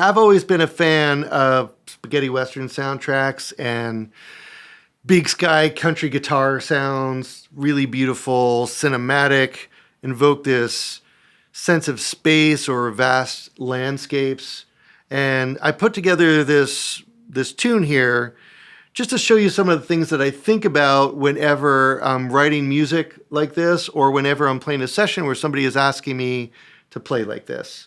I've always been a fan of spaghetti western soundtracks and big sky country guitar sounds, really beautiful, cinematic, invoke this sense of space or vast landscapes. And I put together this tune here just to show you some of the things that I think about whenever I'm writing music like this, or whenever I'm playing a session where somebody is asking me to play like this.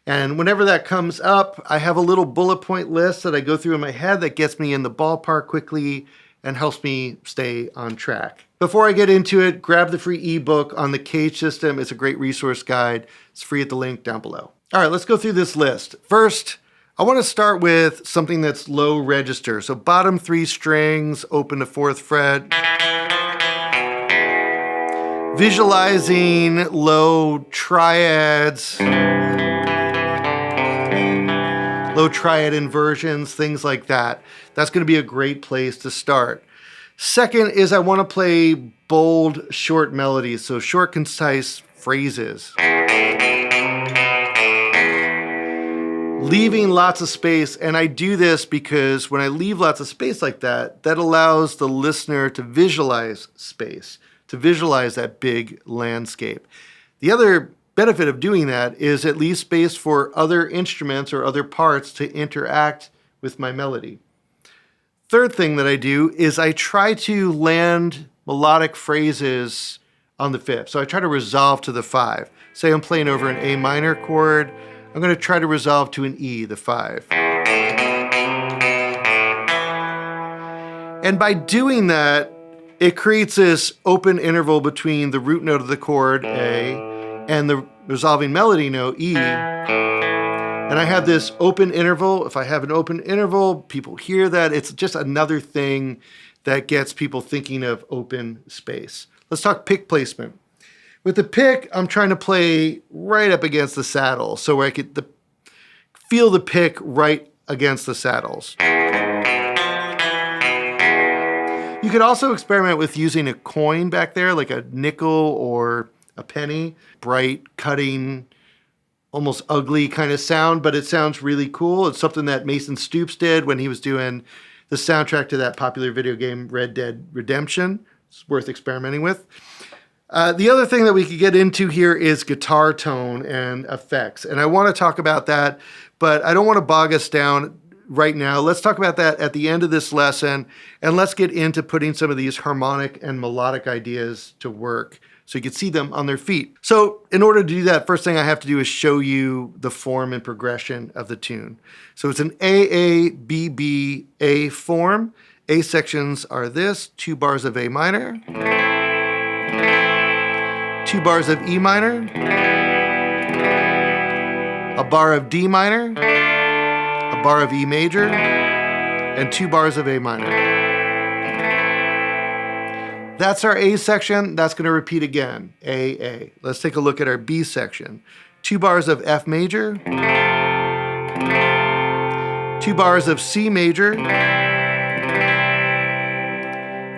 And whenever that comes up, I have a little bullet point list that I go through in my head that gets me in the ballpark quickly and helps me stay on track. Before I get into it, grab the free ebook on the Cage system. It's a great resource guide. It's free at the link down below. All right, let's go through this list. First, I want to start with something that's low register. So bottom 3 strings, open to 4th fret. Visualizing low triads, low triad inversions, things like that. That's going to be a great place to start. Second is I want to play bold, short melodies, so short, concise phrases. Leaving lots of space, and I do this because when I leave lots of space like that, that allows the listener to visualize space, to visualize that big landscape. The other benefit of doing that is it leaves space for other instruments or other parts to interact with my melody. Third thing that I do is I try to land melodic phrases on the 5th. So I try to resolve to the 5. Say I'm playing over an A minor chord, I'm going to try to resolve to an E, the 5. And by doing that, it creates this open interval between the root note of the chord, A, and the resolving melody note, E. And I have this open interval. If I have an open interval, people hear that. It's just another thing that gets people thinking of open space. Let's talk pick placement. With the pick, I'm trying to play right up against the saddle, so where I could feel the pick right against the saddles. You could also experiment with using a coin back there, like a nickel or a penny. Bright, cutting, almost ugly kind of sound, but it sounds really cool. It's something that Mason Stoops did when he was doing the soundtrack to that popular video game, Red Dead Redemption. It's worth experimenting with. The other thing that we could get into here is guitar tone and effects. And I want to talk about that, but I don't want to bog us down right now. Let's talk about that at the end of this lesson, and let's get into putting some of these harmonic and melodic ideas to work so you can see them on their feet. So in order to do that, first thing I have to do is show you the form and progression of the tune. So it's an A form. A sections are this: 2 bars of A minor, 2 bars of E minor, a bar of D minor, a bar of E major, and 2 bars of A minor. That's our A section. That's going to repeat again, A. Let's take a look at our B section. 2 bars of F major, 2 bars of C major,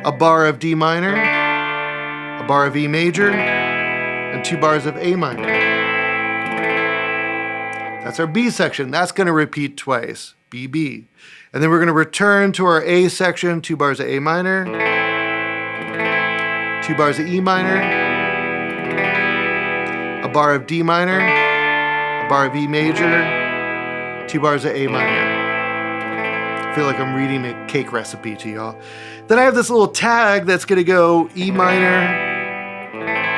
a bar of D minor, a bar of E major, and 2 bars of A minor. That's our B section. That's going to repeat twice, BB. And then we're going to return to our A section, 2 bars of A minor, 2 bars of E minor, a bar of D minor, a bar of E major, 2 bars of A minor. I feel like I'm reading a cake recipe to y'all. Then I have this little tag that's going to go E minor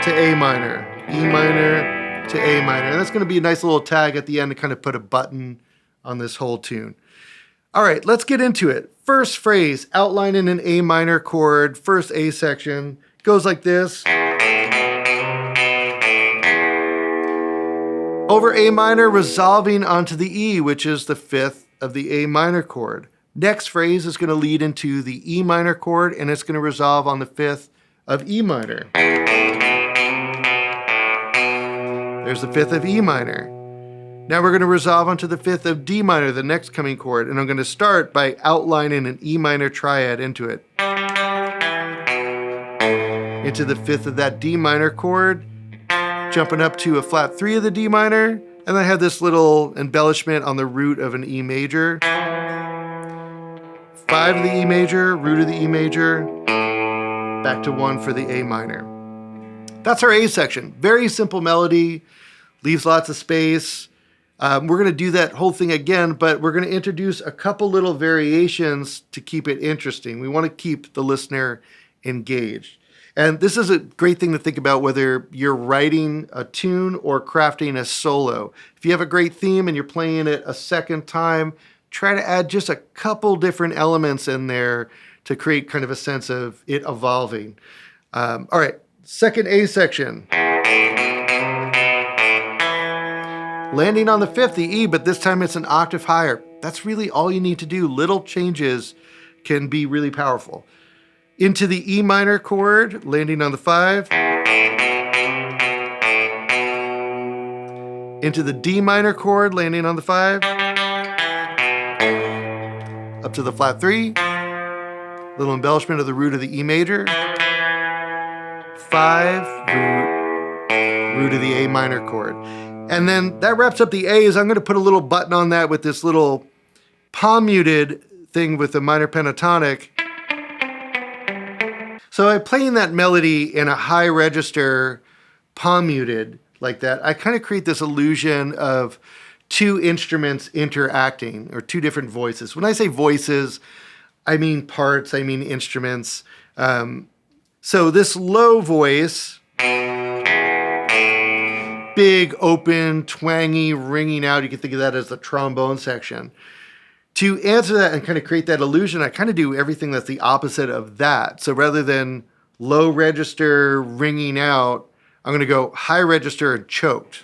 to A minor, E minor to A minor. And that's going to be a nice little tag at the end to kind of put a button on this whole tune. All right, let's get into it. First phrase, outlining an A minor chord, first A section, goes like this. Over A minor, resolving onto the E, which is the 5th of the A minor chord. Next phrase is going to lead into the E minor chord, and it's going to resolve on the 5th of E minor. There's the 5th of E minor. Now we're going to resolve onto the 5th of D minor, the next coming chord, and I'm going to start by outlining an E minor triad into it. Into the 5th of that D minor chord, jumping up to a flat 3 of the D minor, And then I have this little embellishment on the root of an E major. 5 of the E major, root of the E major, back to 1 for the A minor. That's our A section. Very simple melody, leaves lots of space. We're going to do that whole thing again, but we're going to introduce a couple little variations to keep it interesting. We want to keep the listener engaged. And this is a great thing to think about whether you're writing a tune or crafting a solo. If you have a great theme and you're playing it a second time, try to add just a couple different elements in there to create kind of a sense of it evolving. All right, second A section. Landing on the 5th, the E, but this time it's an octave higher. That's really all you need to do. Little changes can be really powerful. Into the E minor chord, landing on the 5. Into the D minor chord, landing on the 5. Up to the flat 3. Little embellishment of the root of the E major. 5, root of the A minor chord. And then that wraps up the A's. I'm going to put a little button on that with this little palm muted thing with the minor pentatonic. So I'm playing that melody in a high register, palm muted like that. I kind of create this illusion of two instruments interacting, or two different voices. When I say voices, I mean parts, I mean instruments. So this low voice, big, open, twangy, ringing out, you can think of that as the trombone section. To answer that and kind of create that illusion, I kind of do everything that's the opposite of that. So rather than low register ringing out, I'm going to go high register and choked.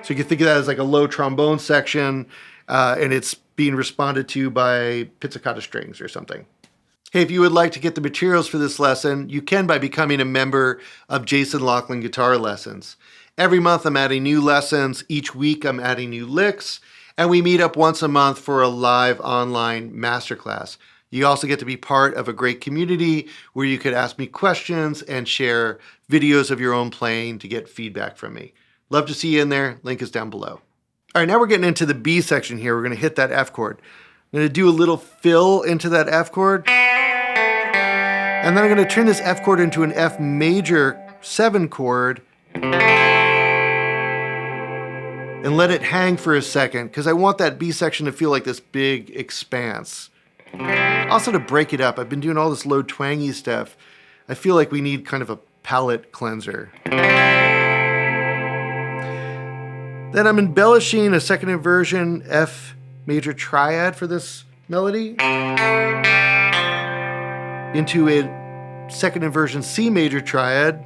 So you can think of that as like a low trombone section, and it's being responded to by pizzicato strings or something. Hey, if you would like to get the materials for this lesson, you can by becoming a member of Jason Loughlin Guitar Lessons. Every month I'm adding new lessons. Each week I'm adding new licks. And we meet up once a month for a live online masterclass. You also get to be part of a great community where you could ask me questions and share videos of your own playing to get feedback from me. Love to see you in there. Link is down below. All right, now we're getting into the B section here. We're going to hit that F chord. I'm going to do a little fill into that F chord. And then I'm going to turn this F chord into an F major 7 chord and let it hang for a second, because I want that B section to feel like this big expanse. Also to break it up, I've been doing all this low twangy stuff. I feel like we need kind of a palate cleanser. Then I'm embellishing a second inversion F major triad for this melody into a second inversion C major triad.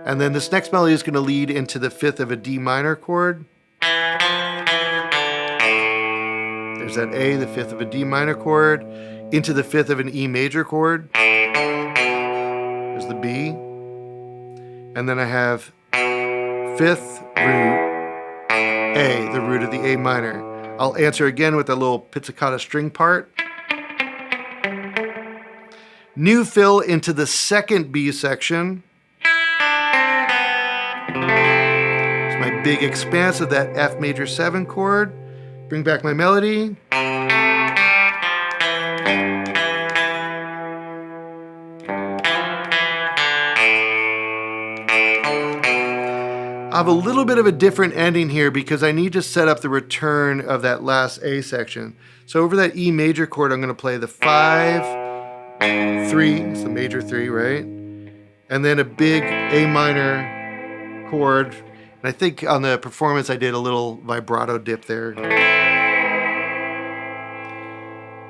And then this next melody is going to lead into the 5th of a D minor chord. There's that A, the 5th of a D minor chord, into the 5th of an E major chord. There's the B. And then I have 5th root A, the root of the A minor. I'll answer again with that little pizzicato string part. New fill into the second B section. It's my big expanse of that F major 7 chord. Bring back my melody. I have a little bit of a different ending here because I need to set up the return of that last A section. So over that E major chord, I'm going to play the 5, 3, it's the major 3, right? And then a big A minor chord. And I think on the performance I did a little vibrato dip there.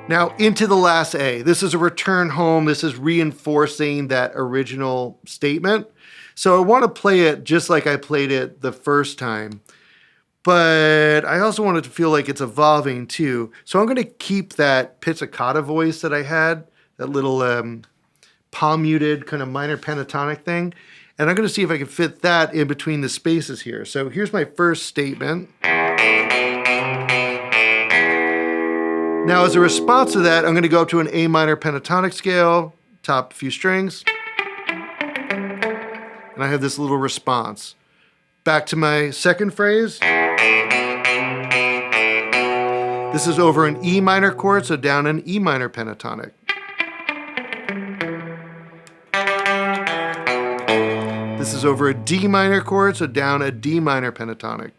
Now into the last A. This is a return home. This is reinforcing that original statement. So I want to play it just like I played it the first time. But I also want it to feel like it's evolving too. So I'm going to keep that pizzicato voice that I had, that little palm muted kind of minor pentatonic thing. And I'm going to see if I can fit that in between the spaces here. So here's my first statement. Now as a response to that, I'm going to go up to an A minor pentatonic scale, top few strings. and I have this little response. Back to my second phrase. This is over an E minor chord, so down an E minor pentatonic. This is over a D minor chord, so down a D minor pentatonic.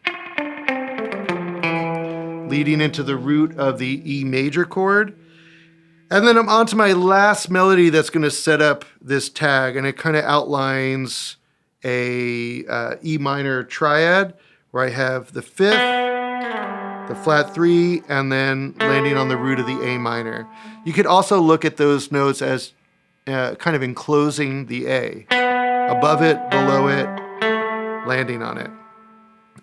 Leading into the root of the E major chord. And then I'm on to my last melody that's going to set up this tag, and it kind of outlines a E minor triad where I have the fifth, the flat 3, and then landing on the root of the A minor. You could also look at those notes as kind of enclosing the A. Above it, below it, landing on it.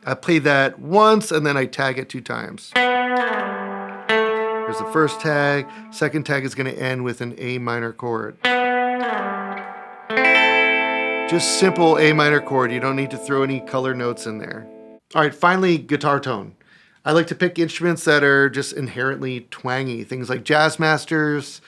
I play that once and then I tag it 2 times. Here's the first tag. Second tag is going to end with an A minor chord. Just simple A minor chord. You don't need to throw any color notes in there. All right, finally, guitar tone. I like to pick instruments that are just inherently twangy. Things like jazzmasters,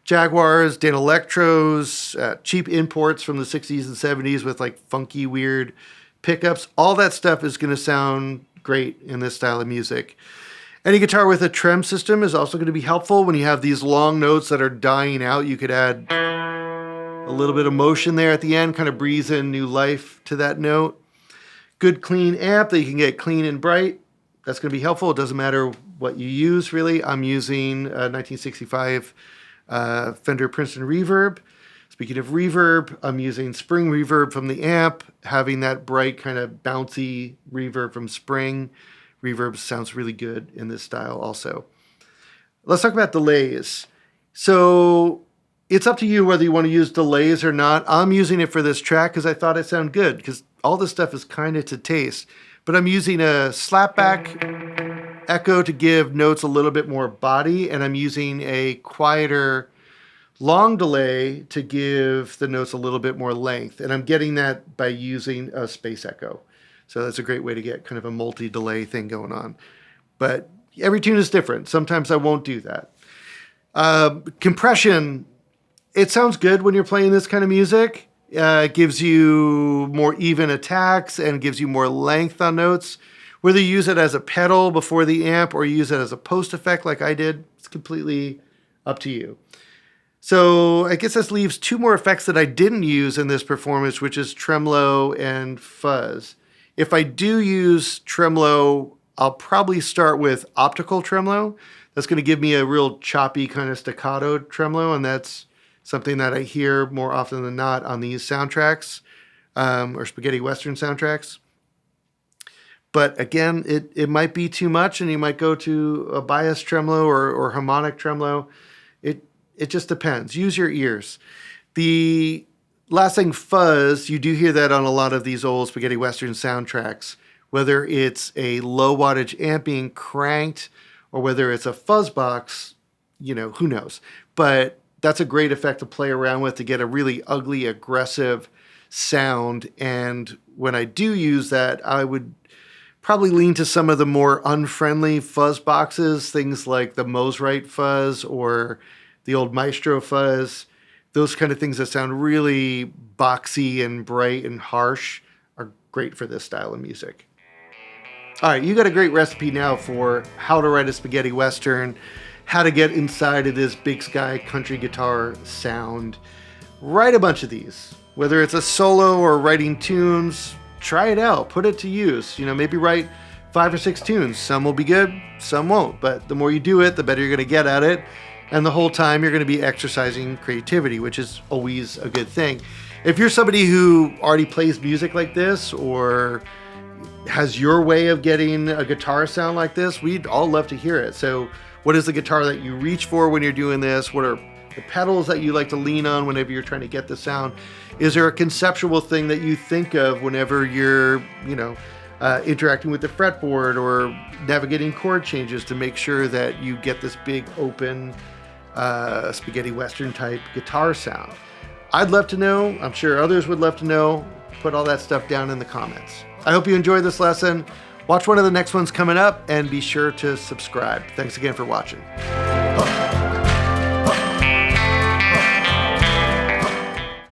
Jaguars, Dan Electros, cheap imports from the 60s and 70s with like funky, weird pickups. All that stuff is going to sound great in this style of music. Any guitar with a trem system is also going to be helpful. When you have these long notes that are dying out, you could add a little bit of motion there at the end, kind of breathe in new life to that note. Good clean amp that you can get clean and bright. That's going to be helpful. It doesn't matter what you use, really. I'm using a 1965 Fender Princeton Reverb. Speaking of reverb, I'm using spring reverb from the amp, having that bright kind of bouncy reverb from spring. Reverb sounds really good in this style also. Let's talk about delays. So it's up to you whether you want to use delays or not. I'm using it for this track because I thought it sounded good, because all this stuff is kind of to taste. But I'm using a slapback echo to give notes a little bit more body, and I'm using a quieter long delay to give the notes a little bit more length. And I'm getting that by using a space echo. So that's a great way to get kind of a multi-delay thing going on. But every tune is different. Sometimes I won't do that. Compression, it sounds good when you're playing this kind of music. It gives you more even attacks and gives you more length on notes. Whether you use it as a pedal before the amp or use it as a post effect like I did, it's completely up to you. So I guess this leaves 2 more effects that I didn't use in this performance, which is tremolo and fuzz. If I do use tremolo, I'll probably start with optical tremolo. That's going to give me a real choppy kind of staccato tremolo, and that's something that I hear more often than not on these soundtracks, or spaghetti western soundtracks. But again, it might be too much, and you might go to a bias tremolo or harmonic tremolo. It just depends. Use your ears. The last thing, fuzz, you do hear that on a lot of these old spaghetti western soundtracks, whether it's a low wattage amp being cranked or whether it's a fuzz box, who knows. But that's a great effect to play around with to get a really ugly, aggressive sound. And when I do use that, I would probably lean to some of the more unfriendly fuzz boxes, things like the Mosrite fuzz or the old Maestro fuzz. Those kind of things that sound really boxy and bright and harsh are great for this style of music. All right, you got a great recipe now for how to write a spaghetti western, how to get inside of this big sky country guitar sound. Write a bunch of these. Whether it's a solo or writing tunes, try it out, put it to use. Maybe write 5 or 6 tunes. Some will be good, some won't. But the more you do it, the better you're going to get at it. And the whole time you're going to be exercising creativity, which is always a good thing. If you're somebody who already plays music like this or has your way of getting a guitar sound like this, we'd all love to hear it. So what is the guitar that you reach for when you're doing this? What are the pedals that you like to lean on whenever you're trying to get the sound? Is there a conceptual thing that you think of whenever you're, interacting with the fretboard or navigating chord changes to make sure that you get this big open spaghetti western type guitar sound? I'd love to know. I'm sure others would love to know. Put all that stuff down in the comments. I hope you enjoyed this lesson. Watch one of the next ones coming up and be sure to subscribe. Thanks again for watching.